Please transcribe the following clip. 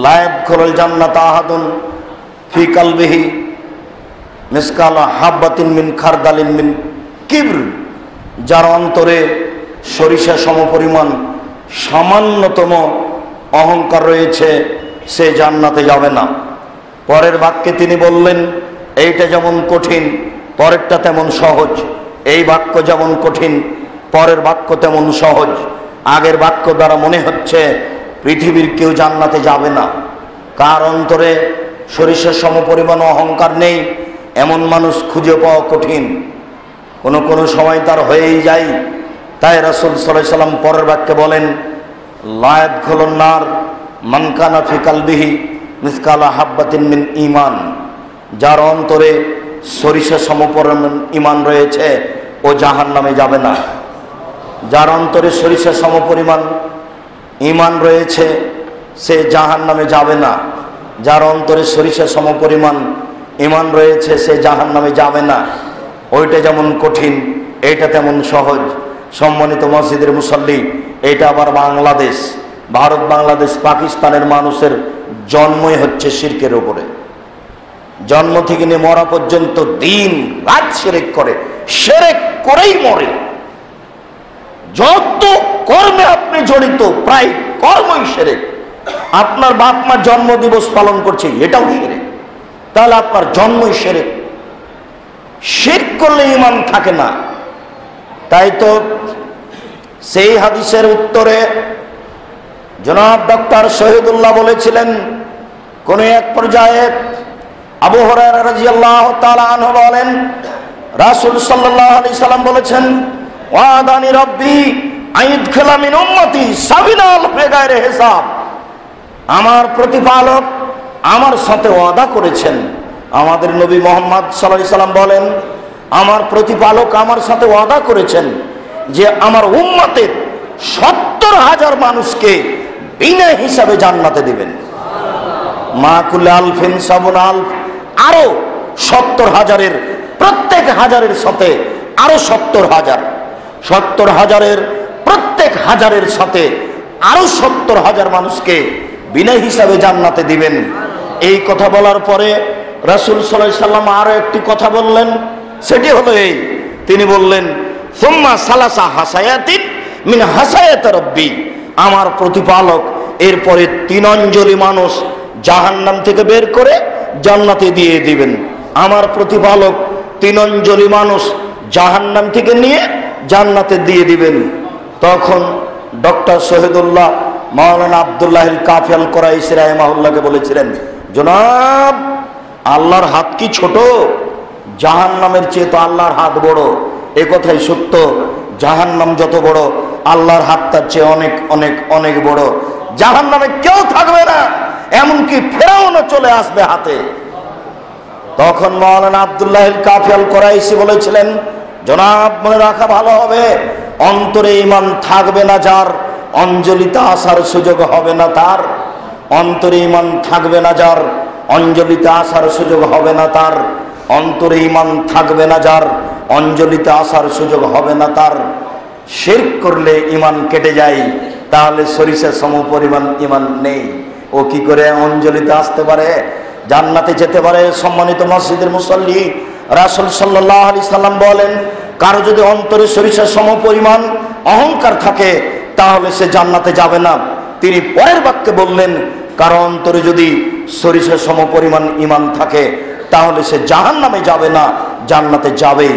লা ইয়াদখুলুল জান্নাতা আহাদুন ফি কালবিহি মিসকালা হাববাতিন মিন খারদালিন মিন কিবর, যার অন্তরে সরিষা সমপরিমাণ সামান্যতম অহংকার রয়েছে সে জান্নাতে যাবে না। পরের বাক্যে তিনি বললেন, এইটা যেমন কঠিন পরেরটা তেমন সহজ, এই বাক্য যেমন কঠিন পরের বাক্য তেমন সহজ। আগের বাক্য দ্বারা মনে হচ্ছে পৃথিবীর কেউ জান্নাতে যাবে না। কার অন্তরে সরিষার সমপরিমাণ অহংকার নেই এমন মানুষ খুঁজে পাওয়া কঠিন, কোনো কোনো সময় তার হয়েই যায়। তাই রাসূল সাল্লাল্লাহু আলাইহি সাল্লাম পরের বাক্যে বলেন, লা ইয়াদখুলুন নার মান কানা ফি কালবিহি মিসকালা হাববাতিন মিন ঈমান, যার অন্তরে সরিষা সমপরিমাণ ঈমান রয়েছে ও জাহান্নামে যাবে না। যার অন্তরে সরিষা সমপরিমাণ ঈমান রয়েছে সে জাহান্নামে যাবে না। যার অন্তরে সরিষা সমপরিমাণ ঈমান রয়েছে সে জাহান্নামে যাবে না। ওইটা যেমন কঠিন এইটা তেমন সহজ। সম্মানিত মসজিদের মুসল্লি, এটা আবার বাংলাদেশ, ভারত, বাংলাদেশ, পাকিস্তানের মানুষের জন্মই হচ্ছে শিরকের উপরে। জন্ম থেকে নিয়ে মরা পর্যন্ত দিন রাত শিরক করে, শিরক করেই মরে। যত কর্মে আপনি জড়িত প্রায় কর্মই শিরক। আপনার বাপ মা জন্ম দিবস পালন করছে, এটাও শিরক, তাহলে আপনার জন্মই শিরক। শিরক করলে ঈমান থাকে না। তাই তো সেই হাদিসের উত্তরে জনাব ডক্টর শহীদুল্লাহ বলেছিলেন, কোন এক পর্যায়ে আবু হুরায়রা রাদিয়াল্লাহু তাআলা আনহু বলেন, রাসূল সাল্লাল্লাহু আলাইহি সাল্লাম বলেছেন, ওয়াদানি রাব্বি আইদখিলা মিন উম্মতি সাবিনাল বিগাইরি হিসাব, আমার প্রতিপালক আমার সাথে ওয়াদা করেছেন। আমাদের নবী মুহাম্মদ সাল্লাল্লাহু আলাইহি সাল্লাম বলেন, আমার প্রতিপালক আমার সাথে ওয়াদা করেছেন যে আমার উম্মতের ৭০,০০০ মানুষকে বিনা হিসাবে জান্নাতে দিবেন। মা কুল্লি আলফিন সাবুন আলফ, আরো ৭০,০০০-এর প্রত্যেক হাজারের সাথে আরো ৭০,০০০, ৭০,০০০-এর প্রত্যেক হাজারের সাথে আরো ৭০,০০০ মানুষকে বিনা হিসাবে জান্নাতে দিবেন। এই কথা বলার পরে রাসূল সাল্লাল্লাহু আলাইহি সাল্লাম আরো একটি কথা বললেন, সেটি হলো এই, তিনি বললেন, সুম্মা সালাসা হাসায়াতিন মিন হাসায়াত রাব্বি, আমার প্রতিপালক এরপরে ৩ অঞ্জলি মানুষ জাহান্নাম থেকে বের করে জান্নাতে দিয়ে দিবেন। আমার প্রতিপালক ৩ অঞ্জলি মানুষ জাহান্নাম থেকে নিয়ে জান্নাতে দিয়ে দিবেন। তখন ডক্টর শহীদুল্লাহ মাওলানা আব্দুল্লাহিল কাফি আল কুরাইশি রাহিমাহুল্লাহকে বলেছিলেন, জনাব আল্লাহর হাত কি ছোট? জাহান্নামের চেয়ে তো আল্লাহর হাত বড়। এ কথাই সত্য, জাহান্নাম যত বড় আল্লাহর হাত তার চেয়ে অনেক অনেক অনেক বড়। জাহান্নামে কেউ থাকবে না, এমনকি ফেরাউনও চলে আসবে হাতে। তখন মাওলানা আব্দুল্লাহিল কাফি আল কুরাইশি বলেছিলেন, জনাব মনে রাখা ভালো হবে, অন্তরে ঈমান থাকবে না যার, অঞ্জলিতে আসার সুযোগ হবে না তার। অন্তরে ঈমান থাকবে না যার, অঞ্জলিতে আসার সুযোগ হবে না তার। অন্তরে ঈমান থাকবে না যার, অঞ্জলিতে আসার সুযোগ হবে না তার। শিরক করলে ঈমান কেটে যায়, তাহলে সরিষা সমপরিমাণ ঈমান নেই, ও কি করে অঞ্জলিতে আসতে পারে, জান্নাতে যেতে পারে? সম্মানিত মসজিদের মুসল্লি, রাসূল সাল্লাল্লাহু আলাইহি সাল্লাম বলেন, কারো যদি অন্তরে সরিষা সমপরিমাণ অহংকার থাকে তাহলে সে জান্নাতে যাবে না। তিনি পরের বাক্যে বললেন, কারো অন্তরে যদি সরিষা সমপরিমাণ ঈমান থাকে তাহলে সে জাহান্নামে যাবে না, জান্নাতে যাবেই।